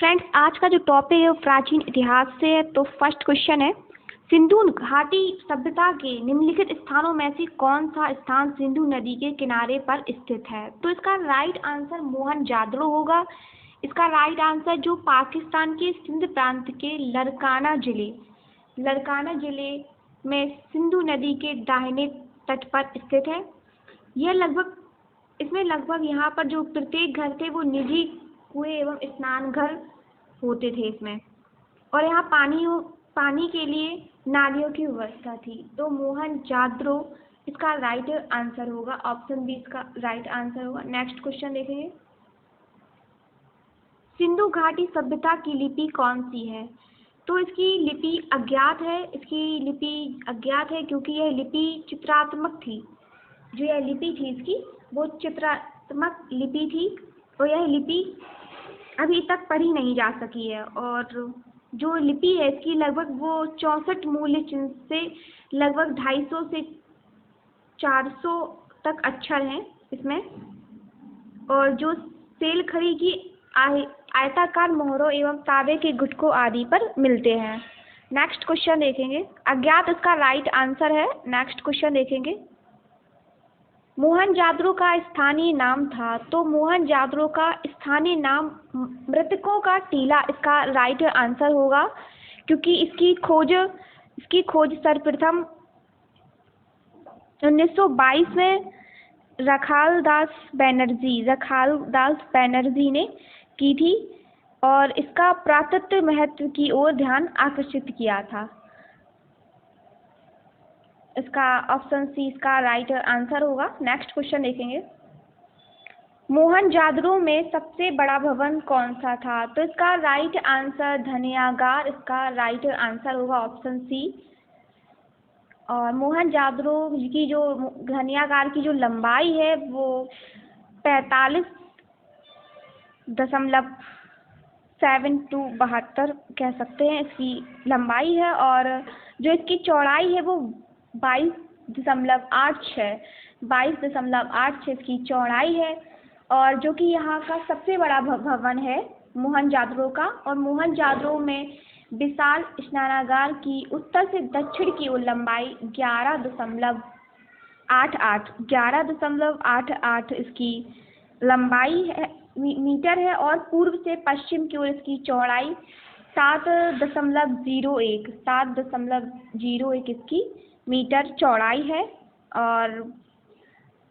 Friends, आज का जो टॉपिक है वो प्राचीन इतिहास से है। तो फर्स्ट क्वेश्चन है, सिंधु घाटी सभ्यता के निम्नलिखित स्थानों में से कौन सा स्थान सिंधु नदी के किनारे पर स्थित है? तो इसका राइट आंसर मोहनजादड़ो होगा। इसका राइट आंसर जो पाकिस्तान के सिंध प्रांत के लड़काना जिले में सिंधु नदी के दाहिने तट पर स्थित है। इसमें लगभग यहाँ पर जो प्रत्येक घर थे वो निजी कुएं एवं स्नान घर होते थे इसमें, और यहाँ पानी के लिए नालियों की व्यवस्था थी। तो मोहनजादड़ो इसका राइट आंसर होगा। ऑप्शन बी इसका राइट आंसर होगा। नेक्स्ट क्वेश्चन देखेंगे, सिंधु घाटी सभ्यता की लिपि कौन सी है? तो इसकी लिपि अज्ञात है क्योंकि यह लिपि चित्रात्मक थी। जो यह लिपि थी इसकी वो चित्रात्मक लिपि थी, और यह लिपि अभी तक पढ़ी नहीं जा सकी है। और जो लिपि है इसकी लगभग वो 64 मूल्य चिन्ह से लगभग 250 से 400 तक अक्षर हैं इसमें, और जो सेलखड़ी की आयताकार मोहरों एवं तांबे के गुटकों आदि पर मिलते हैं। नेक्स्ट क्वेश्चन देखेंगे, अज्ञात इसका राइट आंसर है। नेक्स्ट क्वेश्चन देखेंगे, मोहनजादड़ो का स्थानीय नाम था। तो मोहनजादड़ो का स्थानीय नाम मृतकों का टीला इसका राइट आंसर होगा, क्योंकि इसकी खोज सर्वप्रथम 1922 में रखालदास बैनर्जी ने की थी, और इसका पुरातत्व महत्व की ओर ध्यान आकर्षित किया था। इसका ऑप्शन सी इसका राइट आंसर होगा। नेक्स्ट क्वेश्चन देखेंगे, मोहनजादड़ो में सबसे बड़ा भवन कौन सा था? तो इसका राइट आंसर धन्यागार इसका राइट आंसर होगा। Option C. और मोहनजादड़ो की जो धन्यागार की जो लंबाई है वो 45.72 कह सकते हैं इसकी लंबाई है, और जो इसकी चौड़ाई है वो 22.86 इसकी चौड़ाई है, और जो कि यहाँ का सबसे बड़ा भवन है मोहनजादड़ो का। और मोहनजादड़ो में विशाल स्नानागार की उत्तर से दक्षिण की ओर लंबाई 11.88 इसकी लंबाई है मीटर है, और पूर्व से पश्चिम की ओर इसकी चौड़ाई 7.01 इसकी मीटर चौड़ाई है। और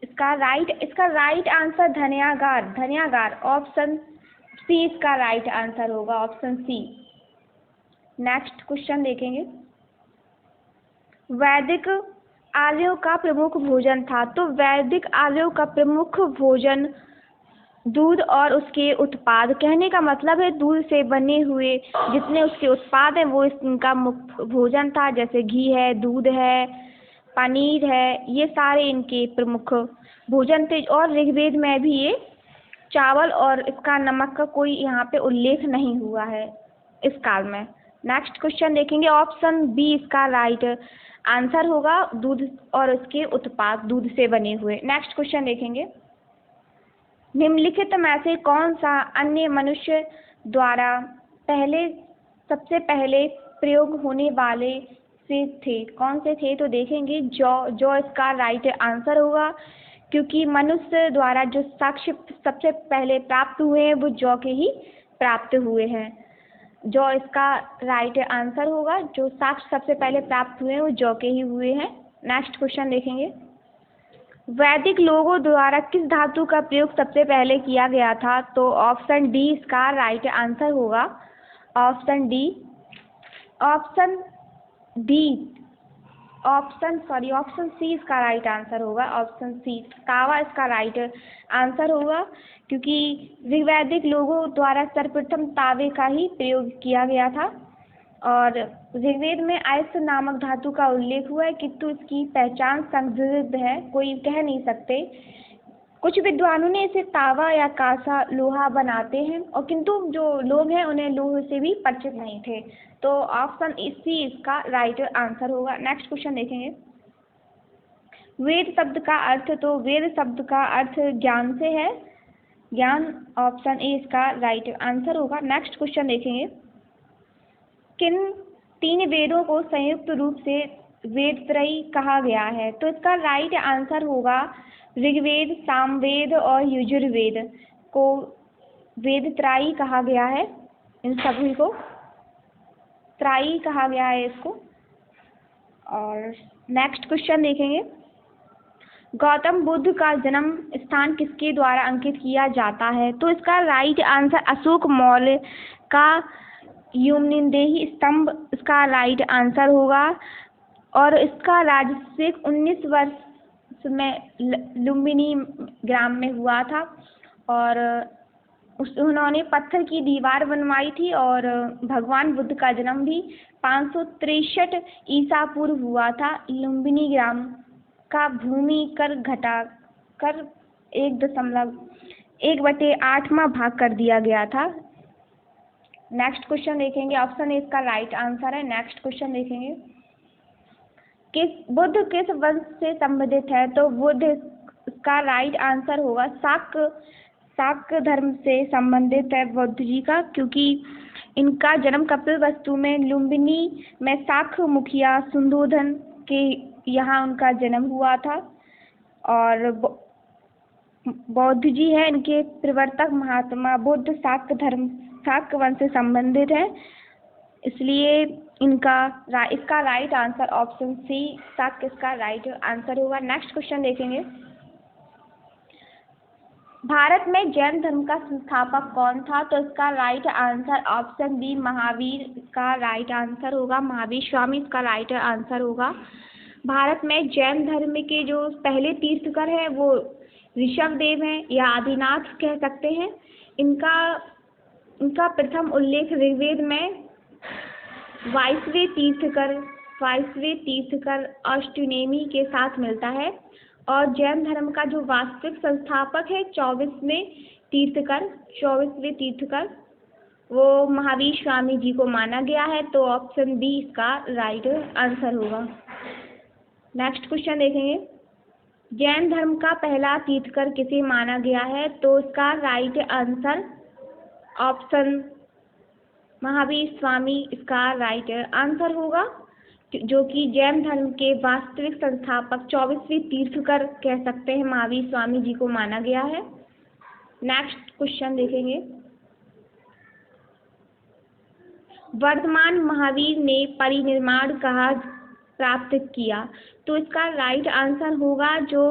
इसका राइट आंसर धन्यागार ऑप्शन सी इसका राइट आंसर होगा। Option C. नेक्स्ट क्वेश्चन देखेंगे, वैदिक आर्यों का प्रमुख भोजन था। तो वैदिक आर्यों का प्रमुख भोजन दूध और उसके उत्पाद, कहने का मतलब है दूध से बने हुए जितने उसके उत्पाद हैं वो इनका मुख्य भोजन था। जैसे घी है, दूध है, पनीर है, ये सारे इनके प्रमुख भोजन थे। और ऋग्वेद में भी ये चावल और इसका नमक का कोई यहाँ पे उल्लेख नहीं हुआ है इस काल में। नेक्स्ट क्वेश्चन देखेंगे, ऑप्शन बी इसका राइट आंसर होगा, दूध और उसके उत्पाद, दूध से बने हुए। नेक्स्ट क्वेश्चन देखेंगे, निम्नलिखित में से कौन सा अन्य मनुष्य द्वारा सबसे पहले प्रयोग होने वाले से थे? कौन से थे? तो देखेंगे जौ इसका राइट आंसर होगा, क्योंकि मनुष्य द्वारा जो साक्ष्य सबसे पहले प्राप्त हुए हैं वो जौ के ही प्राप्त हुए हैं। जौ इसका राइट आंसर होगा, जो साक्ष्य सबसे पहले प्राप्त हुए हैं वो जौ के ही हुए हैं। नेक्स्ट क्वेश्चन देखेंगे, वैदिक लोगों द्वारा किस धातु का प्रयोग सबसे पहले किया गया था? तो ऑप्शन डी इसका राइट आंसर होगा। ऑप्शन सी इसका राइट आंसर होगा। ऑप्शन सी तावा इसका राइट आंसर होगा, क्योंकि ऋग्वैदिक लोगों द्वारा सर्वप्रथम तावे का ही प्रयोग किया गया था। और ऋग्वेद में आयस्क नामक धातु का उल्लेख हुआ है, किंतु इसकी पहचान संदिग्ध है, कोई कह नहीं सकते। कुछ विद्वानों ने इसे तावा या कांसा लोहा बनाते हैं, और किंतु जो लोग हैं उन्हें लोहे से भी परिचित नहीं थे। तो ऑप्शन सी इसका राइट आंसर होगा। नेक्स्ट क्वेश्चन देखेंगे, वेद शब्द का अर्थ। तो वेद शब्द का अर्थ ज्ञान से है। ज्ञान ऑप्शन ए इसका राइट आंसर होगा। नेक्स्ट क्वेश्चन देखेंगे, किन 3 वेदों को संयुक्त रूप से वेद त्रयी कहा गया है? तो इसका राइट आंसर होगा ऋग्वेद, सामवेद और यजुर्वेद को वेद त्रयी कहा गया है। इन सभी को त्रयी कहा गया है इसको। और नेक्स्ट क्वेश्चन देखेंगे, गौतम बुद्ध का जन्म स्थान किसके द्वारा अंकित किया जाता है? तो इसका राइट आंसर अशोक मौर्य का युमनिंदेही स्तंभ इसका राइट आंसर होगा। और इसका राज्याभिषेक 19 वर्ष में लुम्बिनी ग्राम में हुआ था और उन्होंने पत्थर की दीवार बनवाई थी। और भगवान बुद्ध का जन्म भी 563 ईसा पूर्व हुआ था। लुम्बिनी ग्राम का भूमि कर घटा कर 1/8वां भाग कर दिया गया था। नेक्स्ट क्वेश्चन देखेंगे, ऑप्शन ए इसका राइट आंसर है। नेक्स्ट क्वेश्चन देखेंगे, बुद्ध किस वंश से संबंधित है? तो बुद्ध का राइट आंसर होगा शाक्य धर्म से संबंधित है बुद्ध जी का, क्योंकि इनका जन्म कपिलवस्तु में लुम्बिनी में शाक्य मुखिया सुधोधन के यहाँ उनका जन्म हुआ था। और बौद्ध जी है इनके प्रवर्तक महात्मा बुद्ध शाक्य वंश से संबंधित है, इसलिए इसका right answer option C Shakya इसका राइट आंसर होगा। नेक्स्ट क्वेश्चन देखेंगे, भारत में जैन धर्म का संस्थापक कौन था? तो इसका right answer option B Mahavir इसका राइट आंसर होगा। महावीर स्वामी इसका राइट आंसर होगा। भारत में जैन धर्म के जो पहले तीर्थकर हैं वो ऋषभदेव हैं या आदिनाथ कह सकते हैं। इनका प्रथम उल्लेख ऋग्वेद में 22वें तीर्थकर अष्टनेमी के साथ मिलता है। और जैन धर्म का जो वास्तविक संस्थापक है 24वें तीर्थकर वो महावीर स्वामी जी को माना गया है। तो ऑप्शन बी इसका राइट आंसर होगा। नेक्स्ट क्वेश्चन देखेंगे, जैन धर्म का पहला तीर्थकर किसे माना गया है? तो इसका right answer option Mahavir Swami इसका राइट आंसर होगा, जो कि जैन धर्म के वास्तविक संस्थापक 24वें तीर्थकर कह सकते हैं महावीर स्वामी जी को माना गया है। नेक्स्ट क्वेश्चन देखेंगे, वर्धमान महावीर ने परिनिर्वाण कहाँ प्राप्त किया? तो इसका राइट आंसर होगा जो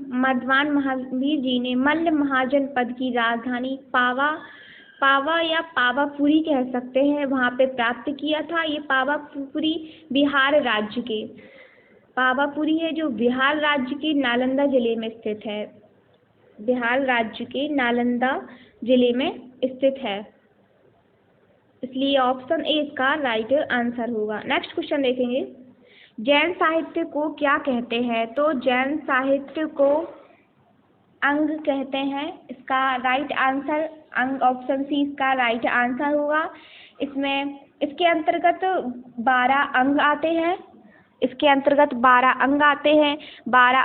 वर्धमान महावीर जी ने मल्ल महाजनपद की राजधानी पावा या पावापुरी कह सकते हैं वहाँ पे प्राप्त किया था। ये पावापुरी बिहार राज्य के पावापुरी है जो बिहार राज्य के नालंदा जिले में स्थित है। बिहार राज्य के नालंदा जिले में स्थित है, इसलिए ऑप्शन ए इसका राइट आंसर होगा। नेक्स्ट क्वेश्चन देखेंगे, जैन साहित्य को क्या कहते हैं? तो जैन साहित्य को अंग कहते हैं। इसका राइट आंसर अंग ऑप्शन सी इसका राइट आंसर होगा। इसके अंतर्गत 12 अंग आते हैं। 12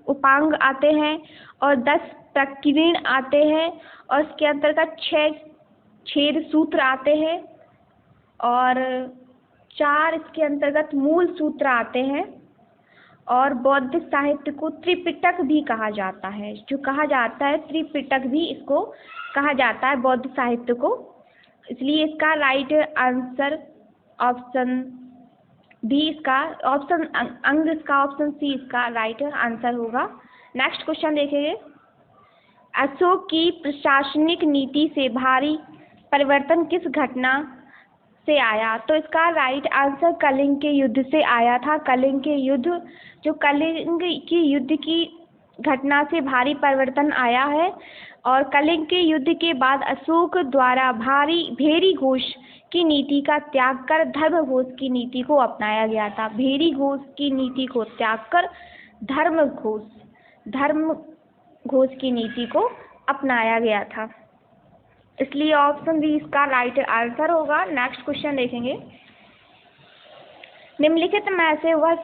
उपांग आते हैं और 10 प्रकीर्ण आते हैं और इसके अंतर्गत 6 छेद सूत्र आते हैं और 4 इसके अंतर्गत मूल सूत्र आते हैं। और बौद्ध साहित्य को त्रिपिटक भी कहा जाता है, त्रिपिटक भी इसको कहा जाता है बौद्ध साहित्य को। इसलिए इसका राइट आंसर ऑप्शन बी इसका ऑप्शन सी इसका राइट आंसर होगा। नेक्स्ट क्वेश्चन देखेंगे, अशोक की प्रशासनिक नीति से भारी परिवर्तन किस घटना से आया? तो इसका राइट आंसर कलिंग के युद्ध से आया था। कलिंग के युद्ध की घटना से भारी परिवर्तन आया है। और कलिंग के युद्ध के बाद अशोक द्वारा भेरी घोष की नीति का त्याग कर धर्म घोष की नीति को अपनाया गया था। भेरी घोष की नीति को त्याग कर धर्म घोष की नीति को अपनाया गया था, इसलिए ऑप्शन बी इसका राइट आंसर होगा। नेक्स्ट क्वेश्चन देखेंगे, निम्नलिखित में से वह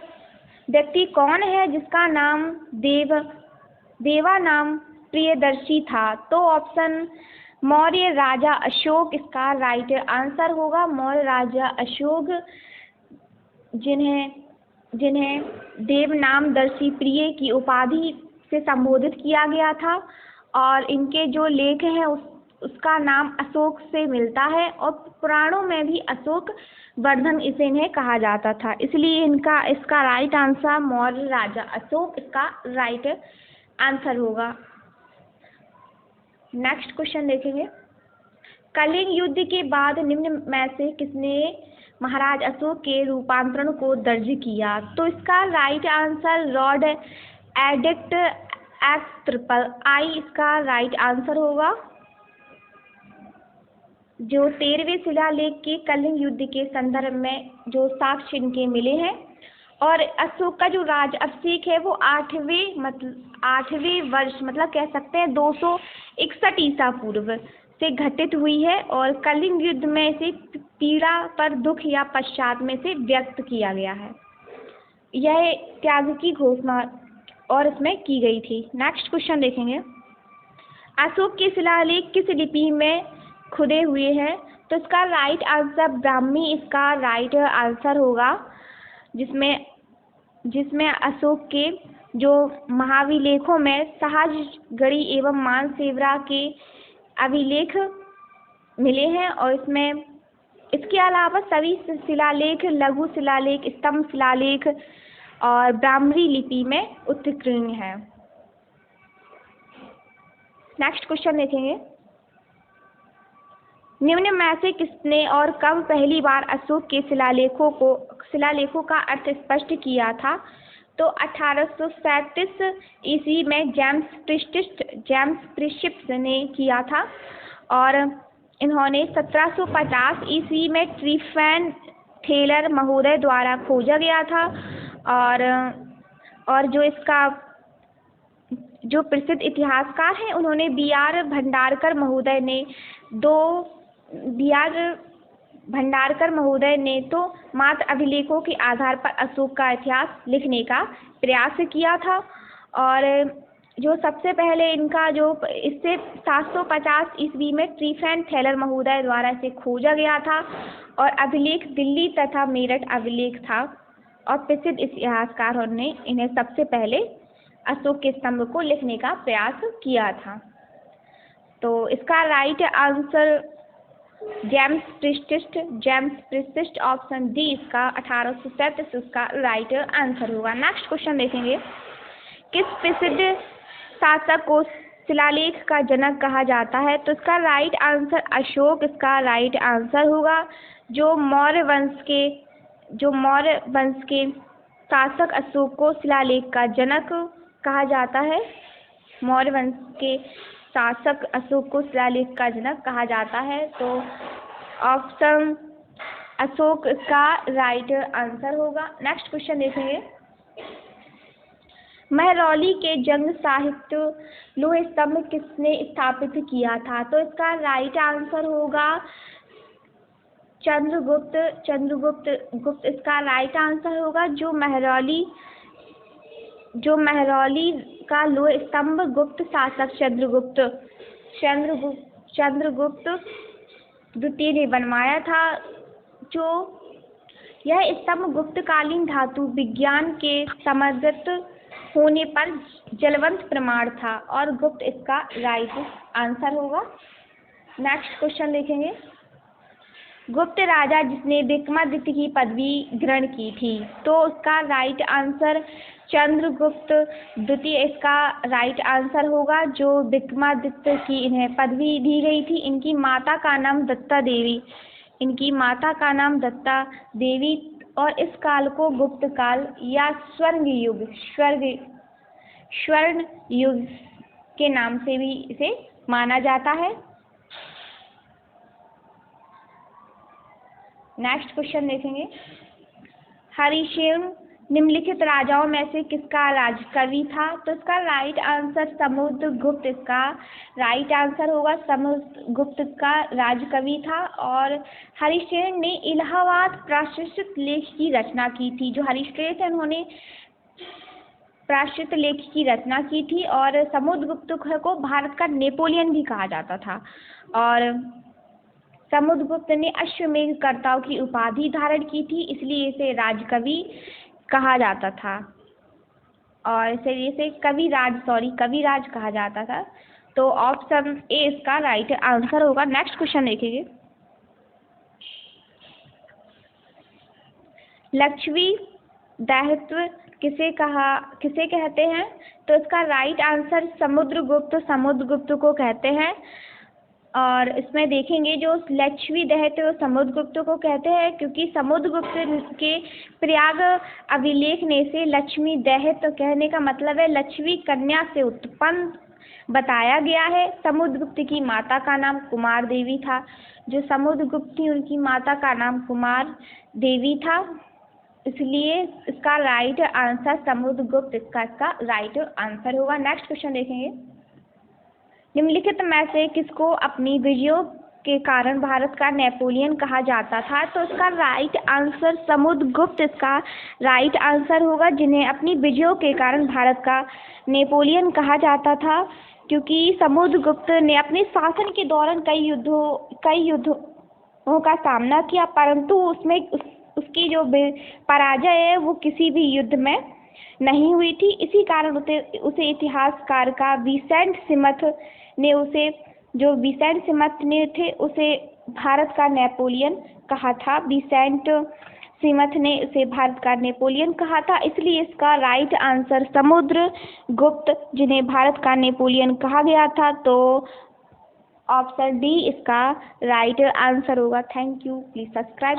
व्यक्ति कौन है जिसका नाम देवा नाम प्रियदर्शी था। तो ऑप्शन मौर्य राजा अशोक इसका राइट आंसर होगा। मौर्य राजा अशोक जिन्हें जिन्हें देवनामदर्शी प्रिय की उपाधि से संबोधित किया गया था, और इनके जो लेख हैं उसका नाम अशोक से मिलता है, और पुराणों में भी अशोक वर्धन इसे इन्हें कहा जाता था, इसलिए इसका राइट आंसर मौर्य राजा अशोक इसका राइट आंसर होगा। नेक्स्ट क्वेश्चन देखेंगे, कलिंग युद्ध के बाद निम्न में से किसने महाराज अशोक के रूपांतरण को दर्ज किया? तो इसका right answer Lord addict XIII इसका राइट आंसर होगा। जो 13वें शिलालेख के कलिंग युद्ध के संदर्भ में जो साक्ष्य इनके मिले हैं, और अशोक का जो राज अभिषेक है वो 8वें वर्ष मतलब कह सकते हैं 261 ईसा पूर्व से घटित हुई है, और कलिंग युद्ध में से पीड़ा पर दुख या पश्चात में से व्यक्त किया गया है। यह त्याग की घोषणा और इसमें की गई थी। नेक्स्ट क्वेश्चन देखेंगे, अशोक के शिलालेख किस लिपि में खुदे हुए हैं? तो इसका राइट आंसर ब्राह्मी इसका राइट आंसर होगा, जिसमें अशोक के जो महाविलेखों में सहस्त्रगढ़ी एवं मानसेवरा के अभिलेख मिले हैं, और इसके अलावा सभी शिलालेख, लघु शिलालेख, स्तंभ शिलालेख और ब्राह्मी लिपि में उत्कीर्ण है। नेक्स्ट क्वेश्चन देखेंगे, निम्न में से किसने और कब पहली बार अशोक के शिलालेखों का अर्थ स्पष्ट किया था? तो 1837 ईस्वी में जेम्स प्रिस्टिप्स ने किया था, और इन्होंने 1750 ईस्वी में ट्रिफेन थेलर महोदय द्वारा खोजा गया था, और जो प्रसिद्ध इतिहासकार हैं उन्होंने B.R. भंडारकर महोदय ने तो मात्र अभिलेखों के आधार पर अशोक का इतिहास लिखने का प्रयास किया था, और जो सबसे पहले इससे 750 ईस्वी में ट्रिफेन थेलर महोदय द्वारा इसे खोजा गया था, और अभिलेख दिल्ली तथा मेरठ अभिलेख था, और प्रसिद्ध इतिहासकारों ने इन्हें सबसे पहले अशोक के स्तंभ को लिखने का प्रयास किया था। तो इसका right answer James Priestley option D इसका 1837 इसका राइट आंसर होगा। नेक्स्ट क्वेश्चन देखेंगे, किस प्रसिद्ध शासक को शिलालेख का जनक कहा जाता है? तो इसका राइट आंसर अशोक इसका राइट आंसर होगा। जो मौर्य वंश के शासक अशोक को शिलालेख का जनक कहा जाता है। मौर्य वंश के शासक अशोक को शिलालेख का जनक कहा जाता है, तो ऑप्शन अशोक का राइट आंसर होगा। नेक्स्ट क्वेश्चन देखेंगे, महरौली के जंग साहित्य लोह स्तंभ किसने स्थापित किया था? तो इसका राइट आंसर होगा चंद्रगुप्त इसका राइट आंसर होगा। जो महरौली का लोह स्तंभ गुप्त शासक चंद्रगुप्त द्वितीय ने बनवाया था। जो यह स्तंभ गुप्तकालीन धातु विज्ञान के समर्जित होने पर जलवंत प्रमाण था, और गुप्त इसका राइट आंसर होगा। नेक्स्ट क्वेश्चन देखेंगे, गुप्त राजा जिसने विक्रमादित्य की पदवी ग्रहण की थी? तो उसका राइट आंसर चंद्रगुप्त द्वितीय इसका राइट आंसर होगा। जो विक्रमादित्य की इन्हें पदवी दी गई थी, इनकी माता का नाम दत्ता देवी, और इस काल को गुप्त काल या स्वर्ण युग के नाम से भी इसे माना जाता है। नेक्स्ट क्वेश्चन देखेंगे, हरिशेन निम्नलिखित राजाओं में से किसका राजकवि था? तो इसका राइट आंसर समुद्रगुप्त इसका राइट आंसर होगा। समुद्रगुप्त का राजकवि था, और हरिशेन ने इलाहाबाद प्राश्चित लेख की रचना की थी। जो हरिश्चंद्र थे उन्होंने प्रायश्चित लेख की रचना की थी। और समुद्रगुप्त को भारत का नेपोलियन भी कहा जाता था। और समुद्रगुप्त ने अश्वमेधकर्ताओं की उपाधि धारण की थी, इसलिए इसे राजकवि कहा जाता था। और इसे कविराज कहा जाता था। तो ऑप्शन ए इसका राइट आंसर होगा। नेक्स्ट क्वेश्चन देखेंगे। लक्षवी दायित्व किसे कहते हैं? तो इसका राइट आंसर समुद्रगुप्त को कहते हैं। और इसमें देखेंगे जो लक्षवी दायित्व समुद्रगुप्त को कहते हैं, क्योंकि समुद्रगुप्त के प्रयाग अभिलेख ने से लक्ष्मी दायित्व कहने का मतलब है लक्ष्मी कन्या से उत्पन्न बताया गया है। समुद्रगुप्त की माता का नाम कुमार देवी था। जो समुद्रगुप्त थी उनकी माता का नाम कुमार देवी था, इसलिए इसका राइट आंसर समुद्रगुप्त इसका राइट आंसर होगा। नेक्स्ट क्वेश्चन देखेंगे। निम्नलिखित में से किसको अपनी विजयों के कारण भारत का नेपोलियन कहा जाता था? तो इसका राइट आंसर समुद्रगुप्त इसका राइट आंसर होगा, जिन्हें अपनी विजयों के कारण भारत का नेपोलियन कहा जाता था, क्योंकि समुद्रगुप्त ने अपने शासन के दौरान कई युद्धों का सामना किया, परंतु उसमें उसकी जो पराजय है वो किसी भी युद्ध में नहीं हुई थी। इसी कारण उसे इतिहासकार का विसेंट सिमथ ने उसे भारत का नेपोलियन कहा था। विसेंट सिमथ ने उसे भारत का नेपोलियन कहा था, इसलिए इसका राइट आंसर समुद्रगुप्त, जिन्हें भारत का नेपोलियन कहा गया था। तो ऑप्शन डी इसका राइट आंसर होगा। Thank you. Please subscribe.